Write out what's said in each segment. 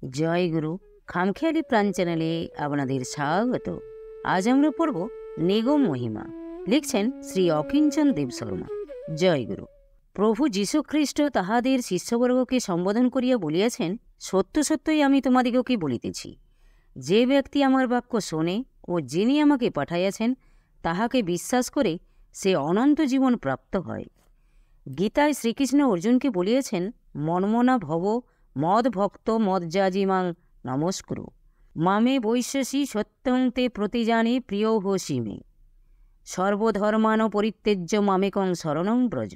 জয় গুরু। খামখেয়ালি প্রাণ চ্যানেলে আপনাদের স্বাগত। আজ আমরা পড়ব নিগম মহিমা। লিখছেন শ্রী অকিঞ্চন দেব শর্মা। জয় গুরু। প্রভু যীশুখ্রিস্ট তাহাদের শিষ্যবর্গকে সম্বোধন করিয়া বলিয়াছেন, সত্য সত্যই আমি তোমাদিগকে বলিতেছি, যে ব্যক্তি আমার বাক্য শোনে ও যিনি আমাকে পাঠাইয়াছেন তাহাকে বিশ্বাস করে সে অনন্ত জীবন প্রাপ্ত হয়। গীতায় শ্রীকৃষ্ণ অর্জুনকে বলিয়াছেন, মন্মনা ভব মদ ভক্ত মজ্জাজিমাং নমস্কুরু মামে বৈশ্যসি সত্যং তে প্রতিজানে প্রিয় হোসি মে সর্বধর্মান পরিত্যজ্য মামেকং শরণং ব্রজ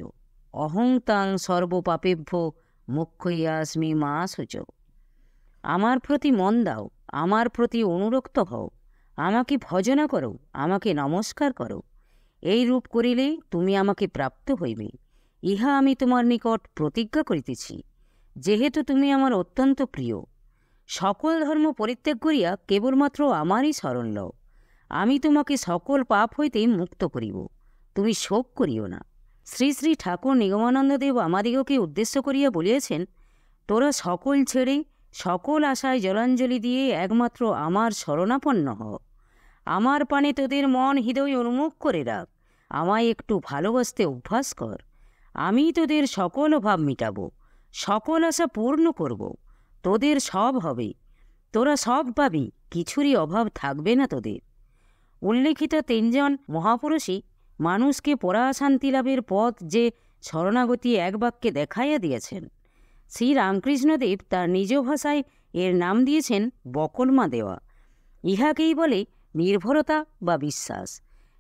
অহং তাং সর্বপাপেভ্য মুখ্যয়াস্মি মা শুচ। আমার প্রতি মন দাও, আমার প্রতি অনুরক্ত হও, আমাকে ভজনা করো, আমাকে নমস্কার করো। এই রূপ করিলে তুমি আমাকে প্রাপ্ত হইবে। ইহা আমি তোমার নিকট প্রতিজ্ঞা করিতেছি, যেহেতু তুমি আমার অত্যন্ত প্রিয়। সকল ধর্ম পরিত্যাগ করিয়া কেবলমাত্র আমারই শরণ লও। আমি তোমাকে সকল পাপ হইতে মুক্ত করিব, তুমি শোক করিও না। শ্রী শ্রী ঠাকুর নিগমানন্দদেব আমাদিগকে উদ্দেশ্য করিয়া বলিয়াছেন, তোরা সকল ছেড়ে সকল আশায় জলাঞ্জলি দিয়ে একমাত্র আমার শরণাপন্ন হ। আমার পানে তোদের মন হৃদয় উন্মুখ করে রাখ, আমায় একটু ভালোবাসতে অভ্যাস কর। আমি তোদের সকল অভাব মিটাব, সকল আশা পূর্ণ করব। তোদের সব হবে, তোরা সব পাবি, কিছুরই অভাব থাকবে না তোদের। উল্লেখিত তিনজন মহাপুরুষই মানুষকে পরাশান্তি লাভের পথ যে শরণাগতি এক বাক্যে দেখাইয়া দিয়েছেন। শ্রী রামকৃষ্ণদেব তার নিজ ভাষায় এর নাম দিয়েছেন বকলমা দেওয়া। ইহাকেই বলে নির্ভরতা বা বিশ্বাস।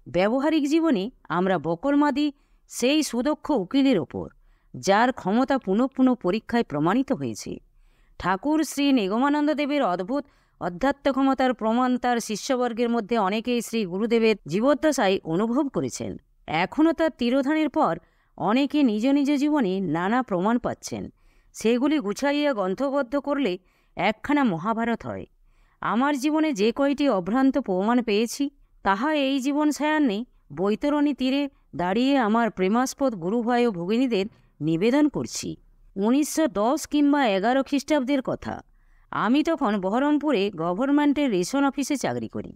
ব্যবহারিক জীবনে আমরা বকলমা দিই সেই সুদক্ষ উকিলের ওপর, যার ক্ষমতা পুনঃ পুনঃ পরীক্ষায় প্রমাণিত হয়েছে। ঠাকুর শ্রী নিগমানন্দদেবের অদ্ভুত অধ্যাত্ম ক্ষমতার প্রমাণ তার শিষ্যবর্গের মধ্যে অনেকেই শ্রী গুরুদেবের জীবদ্দশায় অনুভব করেছেন। এখনও তার তিরোধানের পর অনেকে নিজ নিজ জীবনে নানা প্রমাণ পাচ্ছেন। সেগুলি গুছাইয়া গ্রন্থবদ্ধ করলে একখানা মহাভারত হয়। আমার জীবনে যে কয়টি অভ্রান্ত প্রমাণ পেয়েছি, তাহা এই জীবন সায়ান্নে বৈতরণী তীরে দাঁড়িয়ে আমার প্রেমাস্পদ গুরুভাই ও ভগিনীদের নিবেদন করছি। 1910 কিংবা 11 খ্রিস্টাব্দের কথা। আমি তখন বহরমপুরে গভর্নমেন্টের রেশন অফিসে চাকরি করি।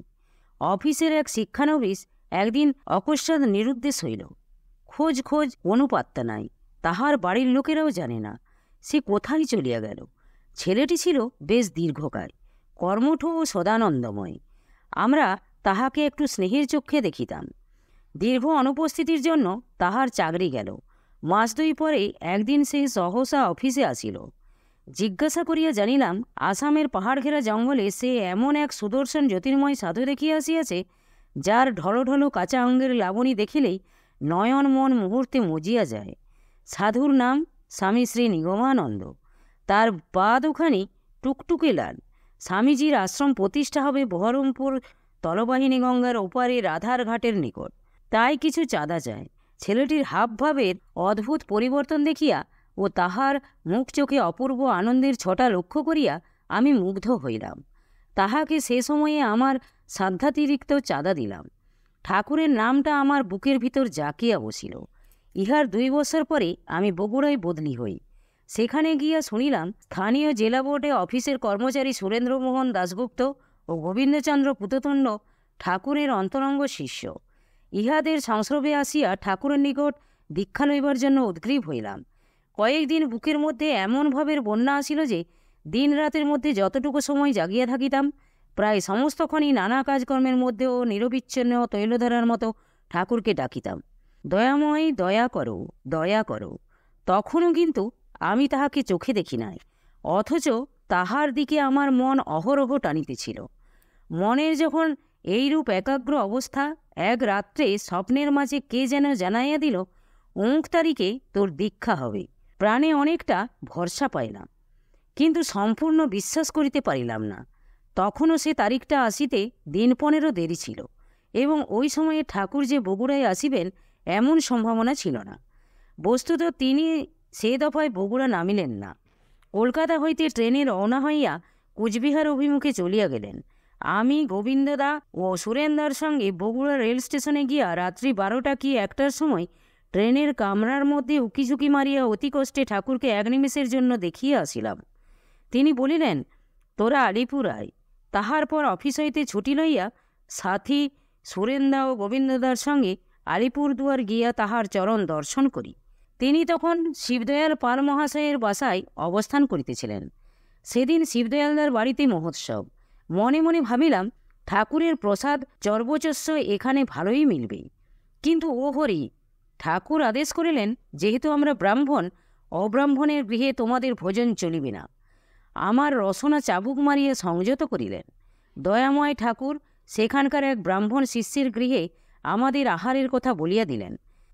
অফিসের এক শিক্ষানবিশ একদিন অকস্মাৎ নিরুদ্দেশ হইল। খোঁজ কোনো পাত্তা নাই, তাহার বাড়ির লোকেরাও জানে না সে কোথায় চলিয়া গেল। ছেলেটি ছিল বেশ দীর্ঘকায়, কর্মঠ ও সদানন্দময়। আমরা তাহাকে একটু স্নেহের চক্ষে দেখিতাম। দীর্ঘ অনুপস্থিতির জন্য তাহার চাকরি গেল। মাস 2 পরে একদিন সে সহসা অফিসে আসিল। জিজ্ঞাসা করিয়া জানিলাম, আসামের পাহাড় ঘেরা জঙ্গলে সে এমন এক সুদর্শন জ্যোতির্ময় সাধু দেখিয়া আসিয়াছে, যার ঢলঢলো কাঁচা অঙ্গের লাবণী দেখিলেই নয়ন মন মুহূর্তে মজিয়া যায়। সাধুর নাম স্বামী শ্রী নিগমানন্দ। তার পা দুখানি টুকটুকে লাল। স্বামীজির আশ্রম প্রতিষ্ঠা হবে বহরমপুর তলবাহিনী গঙ্গার ওপারে রাধার ঘাটের নিকট। তাই কিছু চাঁদা চায়। ছেলেটির হাবভাবের অদ্ভুত পরিবর্তন দেখিয়া ও তাহার মুখ চোখে অপূর্ব আনন্দের ছটা লক্ষ্য করিয়া আমি মুগ্ধ হইলাম। তাহাকে সে সময়ে আমার সাধ্যাতিরিক্ত চাঁদা দিলাম। ঠাকুরের নামটা আমার বুকের ভিতর জাকিয়া বসিল। ইহার 2 বছর পরে আমি বগুড়ায় বদলি হই। সেখানে গিয়া শুনিলাম, স্থানীয় জেলা বোর্ডে অফিসের কর্মচারী সুরেন্দ্রমোহন দাশগুপ্ত ও গোবিন্দচন্দ্র পুততুণ্ড ঠাকুরের অন্তরঙ্গ শিষ্য। ইহাদের সংস্রবে আসিয়া ঠাকুরের নিকট দীক্ষা লইবার জন্য উদ্গ্রীব হইলাম। কয়েকদিন বুকের মধ্যে এমন ভাবের বন্যা আসিল যে দিন রাতের মধ্যে যতটুকু সময় জাগিয়া থাকিতাম, প্রায় সমস্তক্ষণই নানা কাজকর্মের মধ্যেও নিরবিচ্ছিন্ন তৈলধারার মতো ঠাকুরকে ডাকিতাম, দয়াময় দয়া করো, দয়া করো। তখনও কিন্তু আমি তাহাকে চোখে দেখি নাই, অথচ তাহার দিকে আমার মন অহরহ টানিতেছিল। মনের যখন এইরূপ একাগ্র অবস্থা, এক রাত্রে স্বপ্নের মাঝে কে যেন জানাইয়া দিল, অমুক তারিখে তোর দীক্ষা হবে। প্রাণে অনেকটা ভরসা পাইলাম, কিন্তু সম্পূর্ণ বিশ্বাস করিতে পারিলাম না। তখনও সে তারিখটা আসিতে দিন 15 দেরি ছিল, এবং ওই সময়ে ঠাকুর যে বগুড়ায় আসিবেন এমন সম্ভাবনা ছিল না। বস্তুত তিনি সে দফায় বগুড়া নামিলেন না। কলকাতা হইতে ট্রেনে রওনা হইয়া কুচবিহার অভিমুখে চলিয়া গেলেন। আমি গোবিন্দদা ও সুরেন্দার সঙ্গে বগুড়া রেল স্টেশনে গিয়া রাত্রি 12টা কি 1টার সময় ট্রেনের কামরার মধ্যে উকিঝুঁকি মারিয়া অতি কষ্টে ঠাকুরকে 1 নিমেষের জন্য দেখিয়া আসিলাম। তিনি বলিলেন, তোরা আলিপুর আয়। তাহার পর অফিস হইতে ছুটি লইয়া সাথী সুরেন্দা ও গোবিন্দদার সঙ্গে আলিপুরদুয়ার গিয়া তাহার চরণ দর্শন করি। তিনি তখন শিবদয়াল পাল মহাশয়ের বাসায় অবস্থান করিতেছিলেন। সেদিন শিবদয়ালদার বাড়িতে মহোৎসব। মনে মনে ভাবিলাম, ঠাকুরের প্রসাদ চর্বচস্য এখানে ভালোই মিলবে। কিন্তু ও হরি, ঠাকুর আদেশ করিলেন, যেহেতু আমরা ব্রাহ্মণ, অব্রাহ্মণের গৃহে তোমাদের ভোজন চলিবে না। আমার রসনা চাবুক মারিয়া সংযত করিলেন। দয়াময় ঠাকুর সেখানকার এক ব্রাহ্মণ শিষ্যের গৃহে আমাদের আহারের কথা বলিয়া দিলেন।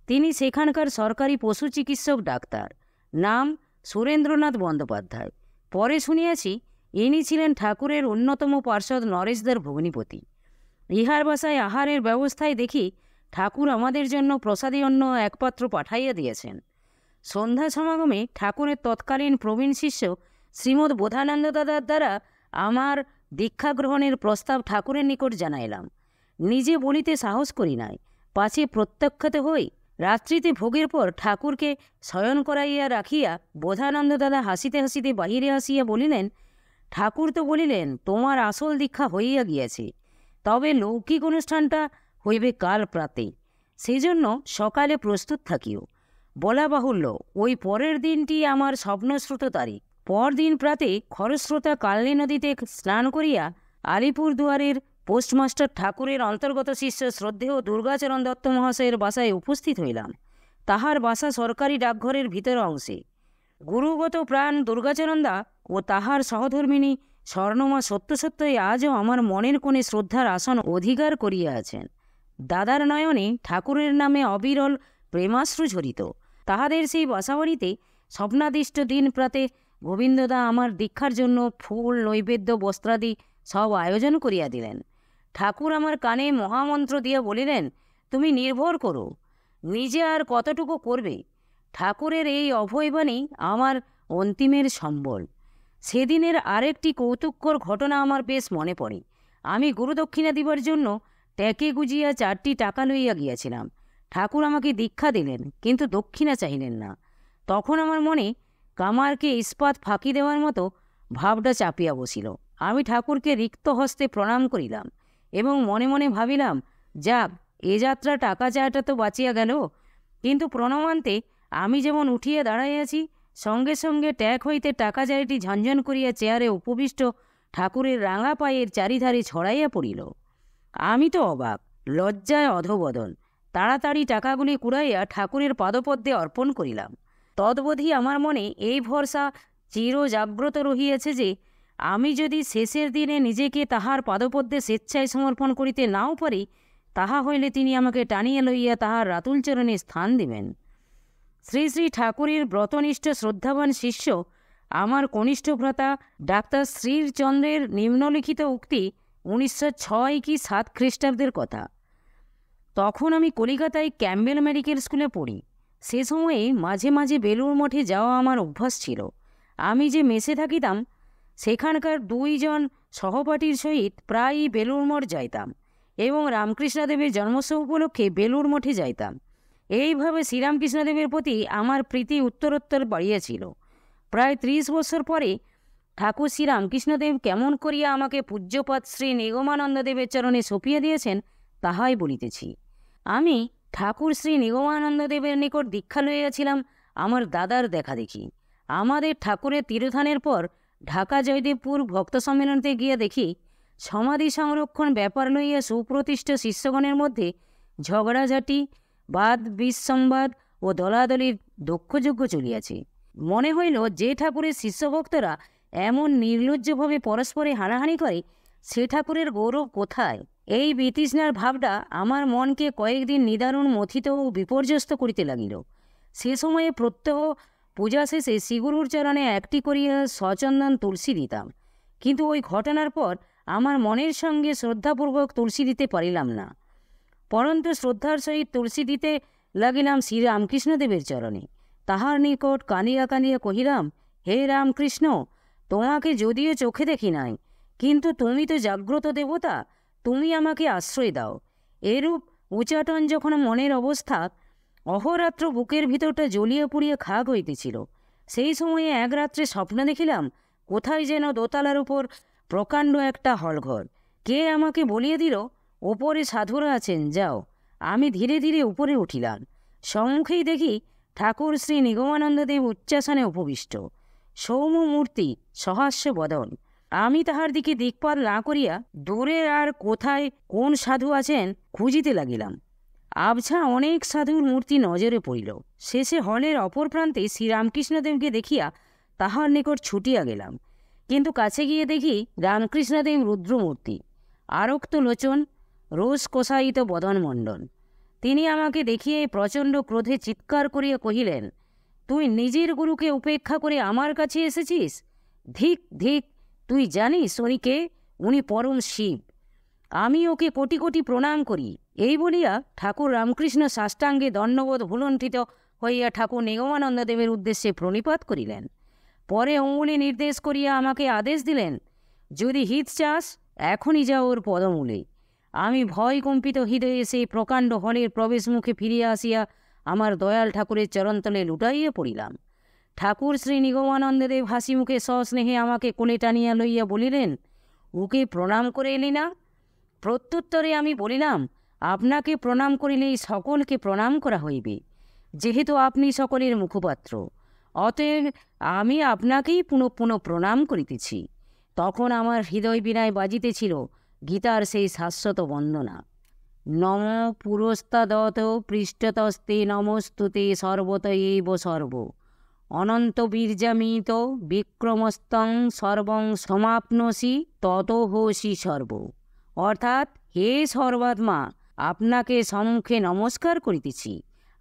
তিনি সেখানকার সরকারি পশু চিকিৎসক ডাক্তার, নাম সুরেন্দ্রনাথ বন্দ্যোপাধ্যায়। পরে শুনিয়াছি ইনি ছিলেন ঠাকুরের অন্যতম পার্ষদ নরেশদার ভগ্নিপতি। ইহার বাসায় আহারের ব্যবস্থায় দেখি ঠাকুর আমাদের জন্য প্রসাদী অন্ন এক পাত্র পাঠাইয়া দিয়েছেন। সন্ধ্যা সমাগমে ঠাকুরের তৎকালীন প্রবীণ শিষ্য শ্রীমৎ বোধানন্দ দাদার দ্বারা আমার দীক্ষা গ্রহণের প্রস্তাব ঠাকুরের নিকট জানাইলাম। নিজে বলিতে সাহস করি নাই, পাছে প্রত্যক্ষাতে হই। রাত্রিতে ভোগের পর ঠাকুরকে শয়ন করাইয়া রাখিয়া বোধানন্দ দাদা হাসিতে হাসিতে বাহিরে আসিয়া বলিলেন, ঠাকুর তো বলিলেন তোমার আসল দীক্ষা হইয়া গিয়াছে, তবে লৌকিক অনুষ্ঠানটা হইবে কাল প্রাতে, সেজন্য সকালে প্রস্তুত থাকিও। বলা বাহুল্য, ওই পরের দিনটি আমার স্বপ্নশ্রুত তারিখ। পরদিন প্রাতে খরস্রোতা কালনী নদীতে স্নান করিয়া আলিপুরদুয়ারের পোস্টমাস্টার ঠাকুরের অন্তর্গত শিষ্য শ্রদ্ধেয় দুর্গাচরণ দত্ত মহাশয়ের বাসায় উপস্থিত হইলাম। তাহার বাসা সরকারি ডাকঘরের ভিতর অংশে। গুরুগত প্রাণ দুর্গাচরণদা ও তাহার সহধর্মিনী স্বর্ণমা সত্য সত্যই আজও আমার মনের কোণে শ্রদ্ধার আসন অধিকার করিয়া আছেন। দাদার নয়নে ঠাকুরের নামে অবিরল প্রেমাশ্রু ঝরিত। তাহাদের সেই বাসাবাড়িতে স্বপ্নাদিষ্ট দিন প্রাতে গোবিন্দদা আমার দীক্ষার জন্য ফুল, নৈবেদ্য, বস্ত্রাদি সব আয়োজন করিয়া দিলেন। ঠাকুর আমার কানে মহামন্ত্র দিয়া বলিলেন, তুমি নির্ভর করো, নিজে আর কতটুকু করবে। ঠাকুরের এই অভয়বাণী আমার অন্তিমের সম্বল। সেদিনের আরেকটি কৌতুককর ঘটনা আমার বেশ মনে পড়ে। আমি গুরুদক্ষিণা দিবার জন্য ট্যাকে গুজিয়া 4টি টাকা লইয়া গিয়াছিলাম। ঠাকুর আমাকে দীক্ষা দিলেন, কিন্তু দক্ষিণা চাহিলেন না। তখন আমার মনে কামারকে ইস্পাত ফাঁকি দেওয়ার মতো ভাবটা চাপিয়া বসিল। আমি ঠাকুরকে রিক্ত হস্তে প্রণাম করিলাম এবং মনে মনে ভাবিলাম, যাক, এ যাত্রা টাকা চাওয়াটা তো বাঁচিয়া গেল। কিন্তু প্রণামান্তে আমি যেমন উঠিয়া দাঁড়াইয়াছি, সঙ্গে সঙ্গে ট্যাক হইতে টাকা চাইটি ঝনঝন করিয়া চেয়ারে উপবিষ্ট ঠাকুরের রাঙা পায়ের চারিধারে ছড়াইয়া পড়িল। আমি তো অবাক, লজ্জায় অধোবদন। তাড়াতাড়ি টাকাগুলি কুড়াইয়া ঠাকুরের পাদপদ্মে অর্পণ করিলাম। তদ্বধি আমার মনে এই ভরসা চির জাগ্রত রহিয়াছে যে আমি যদি শেষের দিনে নিজেকে তাহার পাদপদ্মে স্বেচ্ছায় সমর্পণ করিতে নাও পারি, তাহা হইলে তিনি আমাকে টানিয়া লইয়া তাহার রাতুল চরণে স্থান দিবেন। শ্রী শ্রী ঠাকুরের ব্রতনিষ্ঠ শ্রদ্ধাবান শিষ্য আমার কনিষ্ঠ ভ্রাতা ডাক্তার শ্রীরচন্দ্রের নিম্নলিখিত উক্তি 1906 কি 7 খ্রিস্টাব্দের কথা। তখন আমি কলিকাতায় ক্যাম্বেল মেডিকেল স্কুলে পড়ি। সে সময়ে মাঝে মাঝে বেলুড় মঠে যাওয়া আমার অভ্যাস ছিল। আমি যে মেসে থাকিতাম, সেখানকার 2 জন সহপাঠীর সহিত প্রায়ই বেলুড় মঠ যাইতাম এবং রামকৃষ্ণদেবের জন্মোৎসব উপলক্ষে বেলুড় মঠে যাইতাম। এইভাবে শ্রীরামকৃষ্ণদেবের প্রতি আমার প্রীতি উত্তরোত্তর বাড়িয়াছিল। প্রায় 30 বছর পরে ঠাকুর শ্রী রামকৃষ্ণদেব কেমন করিয়া আমাকে পূজ্যপাদ শ্রী নিগমানন্দদেবের চরণে সঁপিয়া দিয়েছেন, তাহাই বলিতেছি। আমি ঠাকুর শ্রী নিগমানন্দদেবের নিকট দীক্ষা লইয়াছিলাম আমার দাদার দেখা দেখি। আমাদের ঠাকুরের তিরোধানের পর ঢাকা জয়দেবপুর ভক্ত সম্মেলনতে গিয়া দেখি সমাধি সংরক্ষণ ব্যাপার লইয়া সুপ্রতিষ্ঠ শিষ্যগণের মধ্যে ঝগড়াঝাটি, বাদ বিসংবাদ ও দলাদলির দক্ষযজ্ঞ চলিয়াছে। মনে হইল, যে ঠাকুরের শিষ্যভক্তরা এমন নির্লজ্জভাবে পরস্পরে হানাহানি করে, সে ঠাকুরের গৌরব কোথায়? এই বিতৃষ্ণার ভাবটা আমার মনকে কয়েকদিন নিদারুণ মথিত ও বিপর্যস্ত করিতে লাগিল। সে সময়ে প্রত্যহ পূজা শেষে শ্রীগুরুর চরণে একটি করিয়া সচন্দন তুলসী দিতাম, কিন্তু ওই ঘটনার পর আমার মনের সঙ্গে শ্রদ্ধাপূর্বক তুলসী দিতে পারিলাম না। পরন্তু শ্রদ্ধার সহিত তুলসী দিতে লাগিলাম শ্রীরামকৃষ্ণদেবের চরণে। তাহার নিকট কানিয়া কানিয়া কহিলাম, হে রামকৃষ্ণ, তোমাকে যদিও চোখে দেখি নাই, কিন্তু তুমি তো জাগ্রত দেবতা, তুমি আমাকে আশ্রয় দাও। এরূপ উচাটন যখন মনের অবস্থা, অহরাত্র বুকের ভিতরটা জ্বলিয়া পুড়িয়া খাগ হইতেছিল। সেই সময়ে এক রাত্রে স্বপ্ন দেখিলাম কোথায় যেন দোতলার উপর প্রকাণ্ড একটা হলঘর। কে আমাকে বলিয়ে দিল ওপরে সাধুরা আছেন। যাও, আমি ধীরে ধীরে উপরে উঠিলাম। সম্মুখেই দেখি ঠাকুর শ্রী নিগমানন্দদেব উচ্চাসনে উপবিষ্ট, সৌম্য মূর্তি, সহাস্য বদন। আমি তাহার দিকে দিকপাত না করিয়া দূরে আর কোথায় কোন সাধু আছেন খুঁজিতে লাগিলাম। আবছা অনেক সাধুর মূর্তি নজরে পড়িল। শেষে হলের অপর প্রান্তে শ্রীরামকৃষ্ণদেবকে দেখিয়া তাহার নিকট ছুটিয়া গেলাম। কিন্তু কাছে গিয়ে দেখি রামকৃষ্ণদেব রুদ্রমূর্তি, আরক্ত লোচন, রোষ কোষায়িত বদনমণ্ডল। তিনি আমাকে দেখিয়ে প্রচণ্ড ক্রোধে চিৎকার করিয়া কহিলেন, তুই নিজের গুরুকে উপেক্ষা করে আমার কাছে এসেছিস? ধিক ধিক! তুই জানিস উনি কে? উনি পরম শিব। আমি ওকে কোটি কোটি প্রণাম করি। এই বলিয়া ঠাকুর রামকৃষ্ণ সাষ্টাঙ্গে দণ্ডবোধ ভুলণ্ঠিত হইয়া ঠাকুর নিগমানন্দদেবের উদ্দেশ্যে প্রণিপাত করিলেন। পরে অঙ্গুলি নির্দেশ করিয়া আমাকে আদেশ দিলেন, যদি হিত চাস এখনই যাও ওর পদমূলে। আমি ভয় কম্পিত হৃদয়ে সেই প্রকাণ্ড হলের প্রবেশ মুখে ফিরিয়া আসিয়া আমার দয়াল ঠাকুরের চরণতলে লুটাইয়া পড়িলাম। ঠাকুর শ্রী নিগমানন্দদেব হাসি মুখে সস্নেহে আমাকে কোলে টানিয়া লইয়া বলিলেন, ওকে প্রণাম করে এলি না? প্রত্যুত্তরে আমি বলিলাম, আপনাকে প্রণাম করিলেই সকলকে প্রণাম করা হইবে, যেহেতু আপনি সকলের মুখপাত্র। অতএব আমি আপনাকেই পুনঃ পুনঃ প্রণাম করিতেছি। তখন আমার হৃদয় বীণায় বাজিতেছিল গীতার সেই শাশ্বত বন্দনা, নম পুরস্তাদত পৃষ্ঠতস্তে নমস্তুতে সর্বত এব সর্ব, অনন্ত বীর্যামিত বিক্রমস্তং সর্বং সমাপ্নসি ততোহসি সর্ব। অর্থাৎ, হে সর্বাত্মা, আপনাকে সম্মুখে নমস্কার করিতেছি,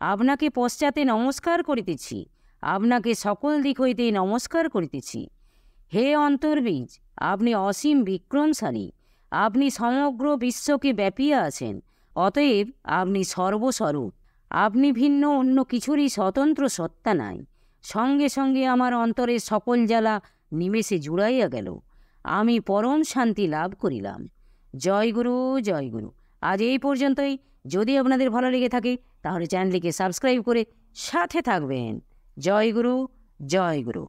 আপনাকে পশ্চাতে নমস্কার করিতেছি, আপনাকে সকল দিক হইতে নমস্কার করিতেছি। হে অন্তর্বীজ, আপনি অসীম বিক্রমশালী, আপনি সমগ্র বিশ্বকে ব্যাপিয়া আছেন। অতএব আপনি সর্বস্বরূপ, আপনি ভিন্ন অন্য কিছুরই স্বতন্ত্র সত্তা নাই। সঙ্গে সঙ্গে আমার অন্তরের সকল জ্বালা নিমেষে জুড়াইয়া গেল। আমি পরম শান্তি লাভ করিলাম। জয় গুরু, জয় গুরু। আজ এই পর্যন্তই। যদি আপনাদের ভালো লেগে থাকে তাহলে চ্যানেলটিকে সাবস্ক্রাইব করে সাথে থাকবেন। জয় গুরু, জয় গুরু।